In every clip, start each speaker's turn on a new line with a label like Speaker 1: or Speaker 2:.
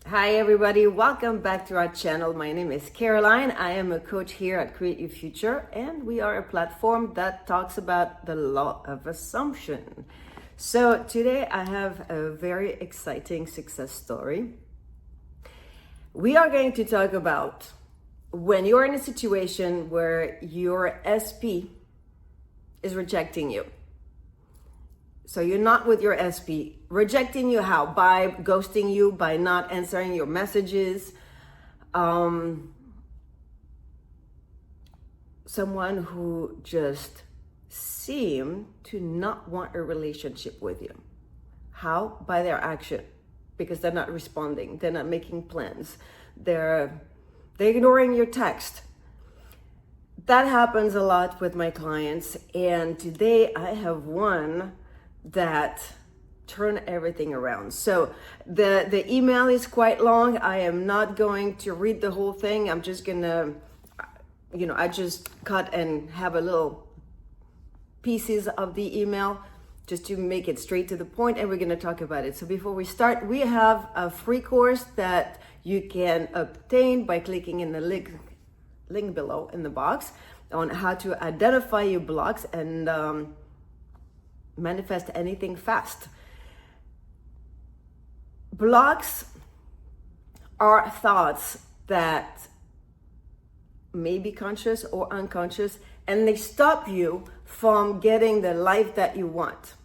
Speaker 1: Hi everybody, welcome back to our channel. My name is Caroline. I am a coach here at Create Your Future, and we are a platform that talks about the law of assumption. So today I have a very exciting success story. We are going to talk about when you're in a situation where your SP is rejecting you. So you're not with your SP. Rejecting you how? By ghosting you, by not answering your messages. Someone who just seem to not want a relationship with you. How? By their action. Because they're not responding. They're not making plans. They're ignoring your text. That happens a lot with my clients. And today I have one that turn everything around. So the email is quite long. I am not going to read the whole thing. I'm just gonna, I just cut and have a little pieces of the email just to make it straight to the point, and we're gonna talk about it. So before we start, we have a free course that you can obtain by clicking in the link below in the box on how to identify your blocks and manifest anything fast. Blocks are thoughts that may be conscious or unconscious, and they stop you from getting the life that you want.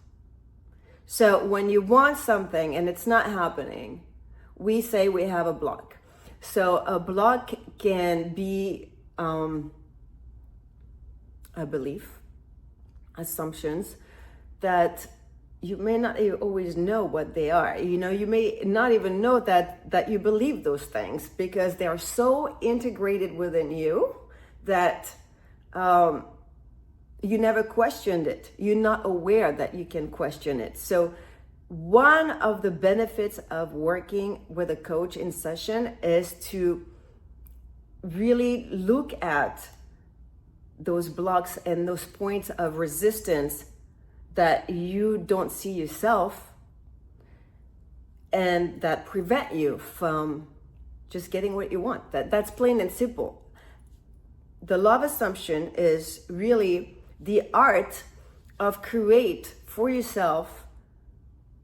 Speaker 1: So when you want something and it's not happening, we say we have a block. So a block can be a belief, assumptions, that you may not always know what they are. You may not even know that you believe those things because they are so integrated within you that you never questioned it. You're not aware that you can question it. So one of the benefits of working with a coach in session is to really look at those blocks and those points of resistance that you don't see yourself and that prevent you from just getting what you want. That's plain and simple. The law of assumption is really the art of create for yourself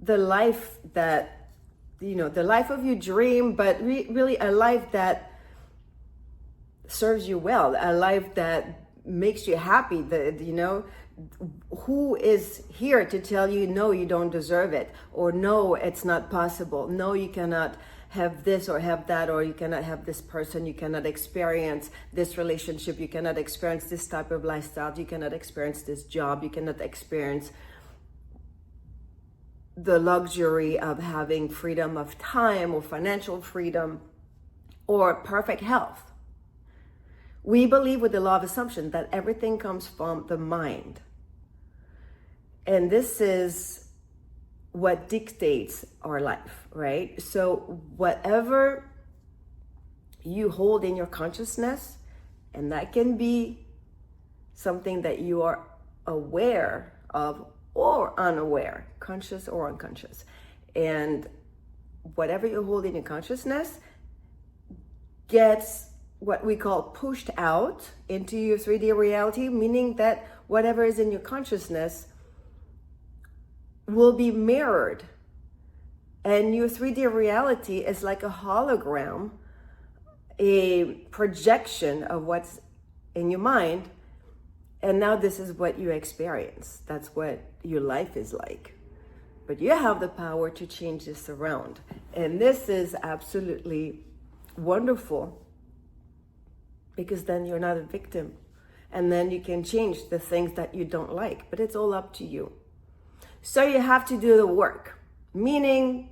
Speaker 1: the life that, the life of your dream, but really a life that serves you well, a life that makes you happy, who is here to tell you, no, you don't deserve it, or no, it's not possible, no, you cannot have this or have that, or you cannot have this person, you cannot experience this relationship, you cannot experience this type of lifestyle, you cannot experience this job, you cannot experience the luxury of having freedom of time or financial freedom or perfect health. We believe with the law of assumption that everything comes from the mind. And this is what dictates our life, right? So whatever you hold in your consciousness, and that can be something that you are aware of or unaware, conscious or unconscious. And whatever you hold in your consciousness gets what we call pushed out into your 3D reality, meaning that whatever is in your consciousness will be mirrored. And your 3D reality is like a hologram, a projection of what's in your mind. And now this is what you experience. That's what your life is like. But you have the power to change this around. And this is absolutely wonderful, because then you're not a victim. And then you can change the things that you don't like, but it's all up to you. So you have to do the work, meaning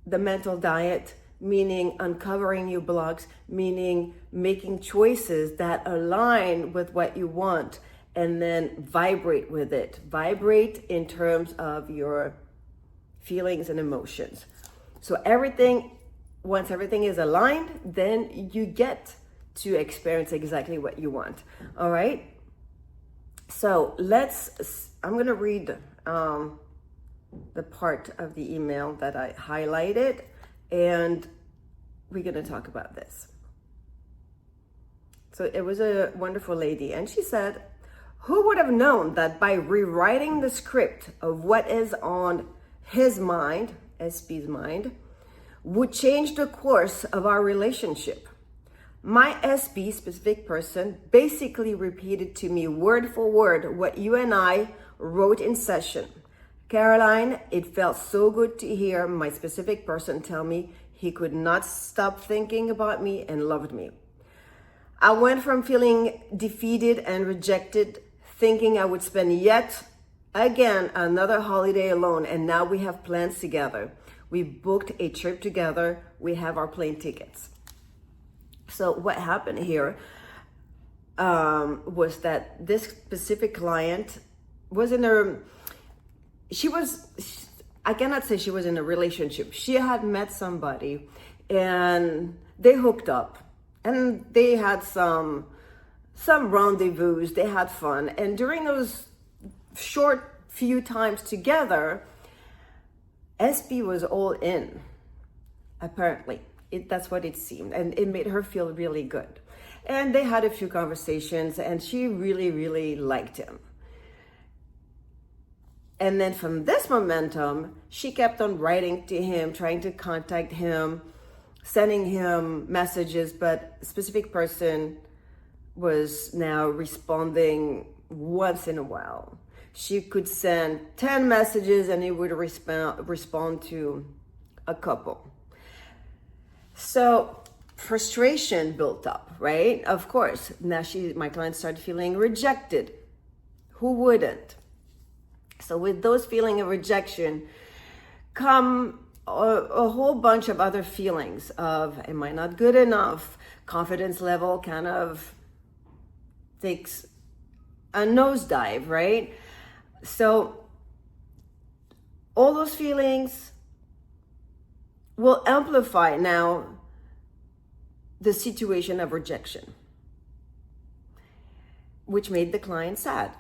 Speaker 1: the mental diet, meaning uncovering your blocks, meaning making choices that align with what you want, and then vibrate with it. Vibrate in terms of your feelings and emotions. So once everything is aligned, then you get to experience exactly what you want. All right. So I'm going to read the part of the email that I highlighted, and we're going to talk about this. So it was a wonderful lady, and she said, who would have known that by rewriting the script of what is on his mind, SP's mind, would change the course of our relationship? My SP, specific person, basically repeated to me word for word what you and I wrote in session. Caroline, it felt so good to hear my specific person tell me he could not stop thinking about me and loved me. I went from feeling defeated and rejected, thinking I would spend yet again another holiday alone, and now we have plans together. We booked a trip together. We have our plane tickets. So what happened here was that this specific client was I cannot say she was in a relationship. She had met somebody and they hooked up and they had some rendezvous, they had fun. And during those short few times together, SP was all in, apparently. That's what it seemed, and it made her feel really good. And they had a few conversations, and she really, really liked him. And then from this momentum, she kept on writing to him, trying to contact him, sending him messages, but a specific person was now responding once in a while. She could send 10 messages and he would respond to a couple. So frustration built up, right? Of course, now my client started feeling rejected. Who wouldn't? So with those feelings of rejection come a whole bunch of other feelings of, am I not good enough? Confidence level kind of takes a nosedive, right? So all those feelings will amplify now the situation of rejection, which made the client sad,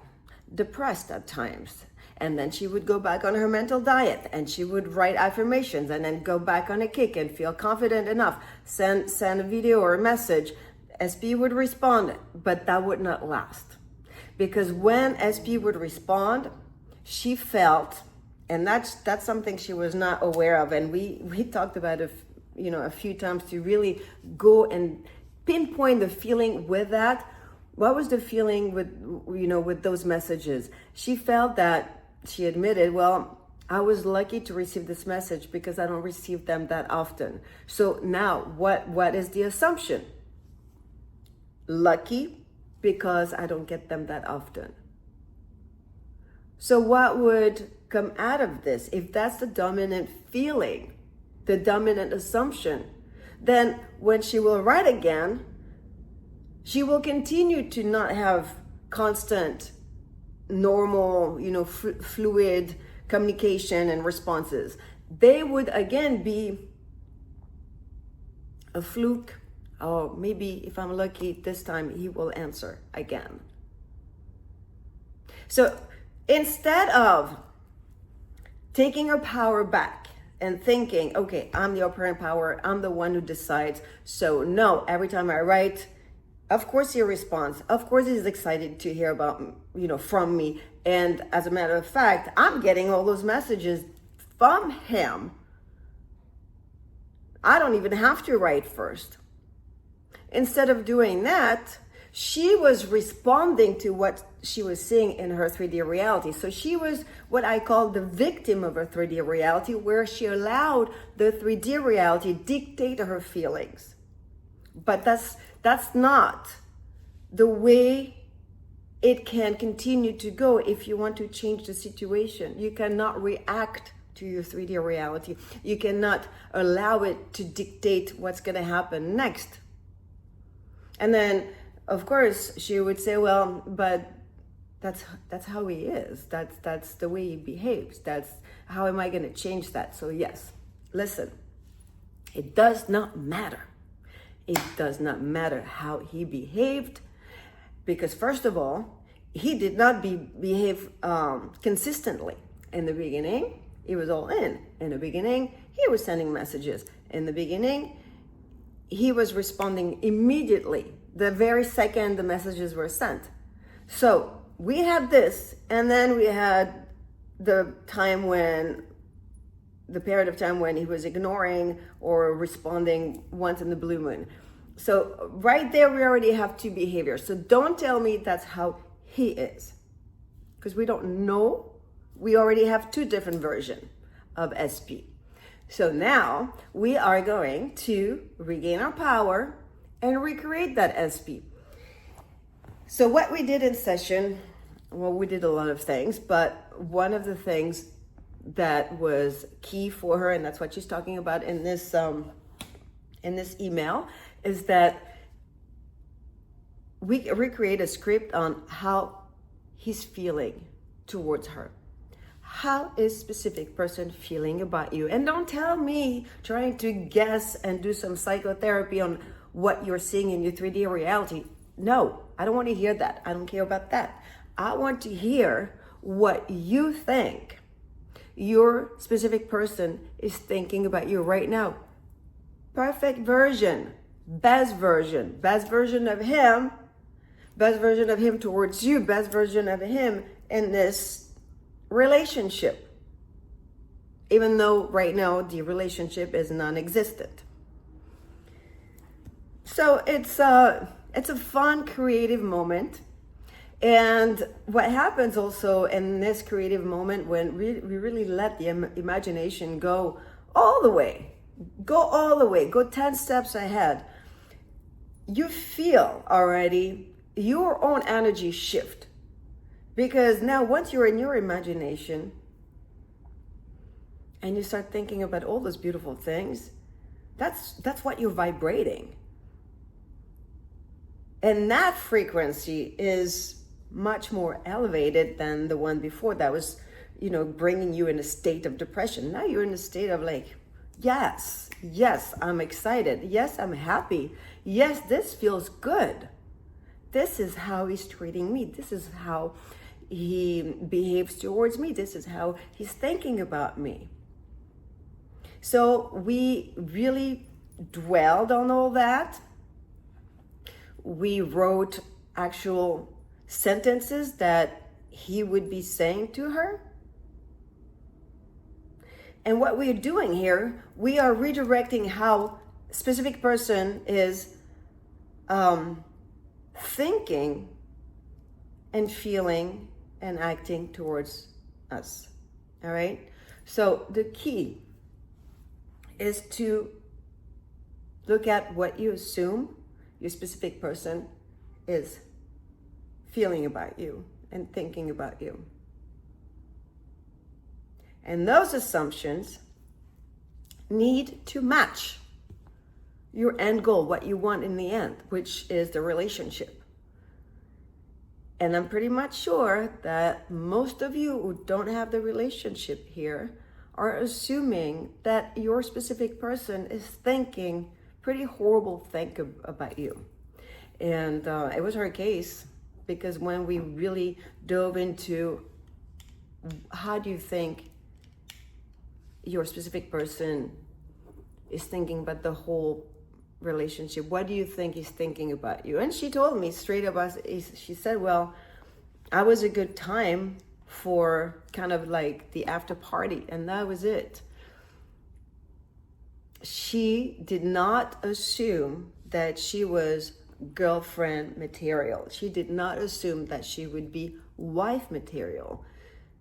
Speaker 1: depressed at times. And then she would go back on her mental diet and she would write affirmations and then go back on a kick and feel confident enough, send a video or a message. SP would respond, but that would not last. Because when SP would respond, she felt, and that's something she was not aware of, and we talked about it, a few times to really go and pinpoint the feeling with that. What was the feeling with those messages? She felt that, she admitted, well, I was lucky to receive this message because I don't receive them that often. So now what is the assumption? Lucky because I don't get them that often. So what would come out of this? If that's the dominant feeling, the dominant assumption, then when she will write again, she will continue to not have constant, normal, fluid communication and responses. They would again be a fluke, or maybe if I'm lucky this time he will answer again. So instead of taking her power back and thinking, okay, I'm the operant power, I'm the one who decides, so no, every time I write, of course he responds. Of course he's excited to hear about, from me. And as a matter of fact, I'm getting all those messages from him. I don't even have to write first. Instead of doing that, she was responding to what she was seeing in her 3D reality. So she was what I call the victim of her 3D reality, where she allowed the 3D reality dictate her feelings. But that's not the way it can continue to go if you want to change the situation. You cannot react to your 3D reality. You cannot allow it to dictate what's going to happen next. And then, of course, she would say, well, but that's how he is. That's the way he behaves. How am I going to change that? So yes, listen, it does not matter. It does not matter how he behaved, because first of all, he did not behave consistently. In the beginning, He was all in. In the beginning, he was sending messages. In the beginning, he was responding immediately, the very second the messages were sent. So we had this, and then we had the period of time when he was ignoring or responding once in the blue moon. So right there, we already have two behaviors. So don't tell me that's how he is, because we don't know. We already have two different versions of SP. So now we are going to regain our power and recreate that SP. So what we did in session, well, we did a lot of things, but one of the things that was key for her, and that's what she's talking about in this email, is that we recreate a script on how he's feeling towards her. How is specific person feeling about you? And don't tell me trying to guess and do some psychotherapy on what you're seeing in your 3D reality. No, I don't want to hear that. I don't care about that. I want to hear what you think your specific person is thinking about you right now. Perfect version, best version of him, best version of him towards you, best version of him in this relationship, even though right now the relationship is non-existent. So it's a fun creative moment. And what happens also in this creative moment, when we really let the imagination go all the way, go 10 steps ahead, you feel already your own energy shift. Because now once you're in your imagination and you start thinking about all those beautiful things, that's what you're vibrating. And that frequency is much more elevated than the one before that was, bringing you in a state of depression. Now you're in a state of like, yes, I'm excited. Yes, I'm happy. Yes, this feels good. This is how he's treating me. This is how he behaves towards me. This is how he's thinking about me. So we really dwelled on all that. We wrote actual sentences that he would be saying to her. And what we're doing here, we are redirecting how a specific person is thinking and feeling and acting towards us. All right? So the key is to look at what you assume your specific person is feeling about you and thinking about you. And those assumptions need to match your end goal, what you want in the end, which is the relationship. And I'm pretty much sure that most of you who don't have the relationship here are assuming that your specific person is thinking pretty horrible thing about you. And it was her case, because when we really dove into how do you think your specific person is thinking about the whole relationship, what do you think he's thinking about you? And she told me straight up, she said, well, I was a good time for kind of like the after party, and that was it. She did not assume that she was girlfriend material. She did not assume that she would be wife material.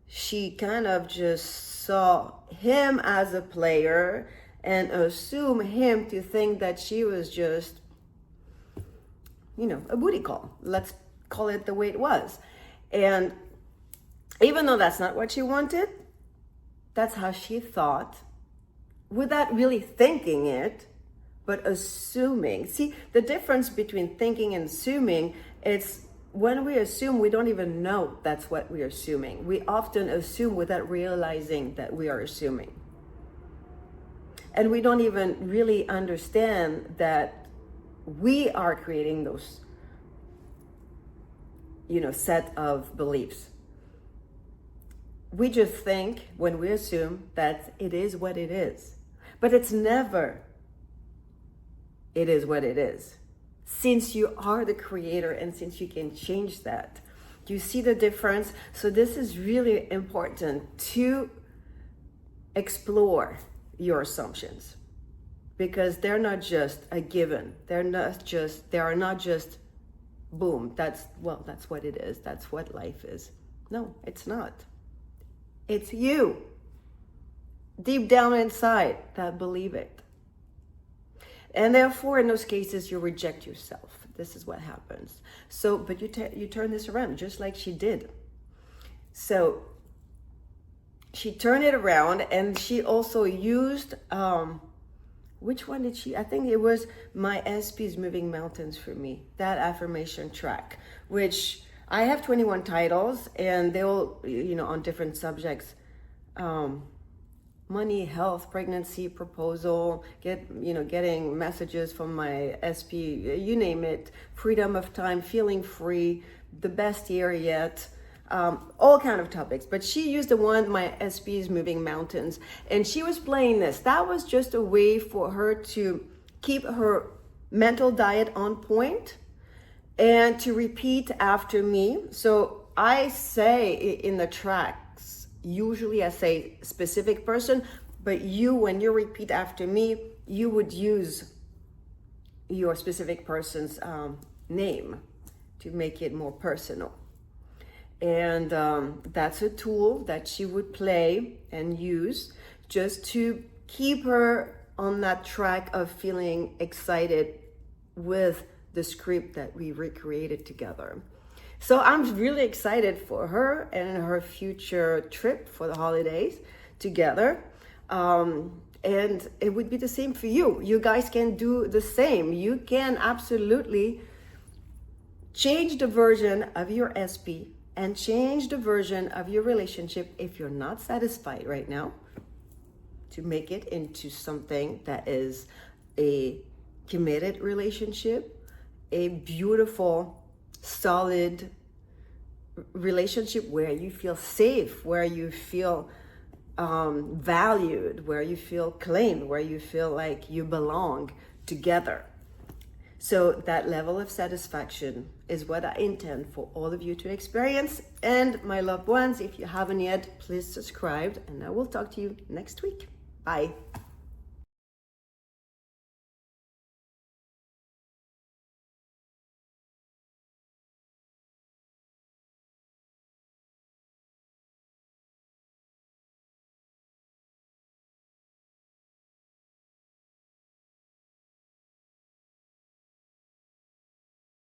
Speaker 1: She kind of just saw him as a player and assumed him to think that she was just, a booty call. Let's call it the way it was. And even though that's not what she wanted, that's how she thought, without really thinking it, but assuming. See, the difference between thinking and assuming, it's when we assume, we don't even know that's what we're assuming. We often assume without realizing that we are assuming. And we don't even really understand that we are creating those, set of beliefs. we just think when we assume that it is what it is. But it's never it is what it is. Since you are the creator and since you can change that. Do you see the difference? So this is really important to explore your assumptions, because they're not just a given. They are not just boom, that's what it is. That's what life is. No, it's not. It's you deep down inside that believe it. And therefore, in those cases, you reject yourself. This is what happens. So, but you turn this around just like she did. So she turned it around, and she also used, which one did she? I think it was My SP's Moving Mountains for Me, that affirmation track, which I have 21 titles, and they all, on different subjects. Money, health, pregnancy, proposal, getting messages from my SP, you name it, freedom of time, feeling free, the best year yet, all kind of topics. But she used the one, My SP's Moving Mountains, and she was playing this. That was just a way for her to keep her mental diet on point and to repeat after me. So I say in the tracks, usually I say specific person, but when you repeat after me, you would use your specific person's name to make it more personal. And that's a tool that she would play and use just to keep her on that track of feeling excited with the script that we recreated together. So I'm really excited for her and her future trip for the holidays together. And it would be the same for you. You guys can do the same. You can absolutely change the version of your SP and change the version of your relationship if you're not satisfied right now, to make it into something that is a committed relationship, a beautiful, solid relationship where you feel safe, where you feel valued, where you feel claimed, where you feel like you belong together. So that level of satisfaction is what I intend for all of you to experience. And my loved ones, if you haven't yet, please subscribe, and I will talk to you next week. Bye.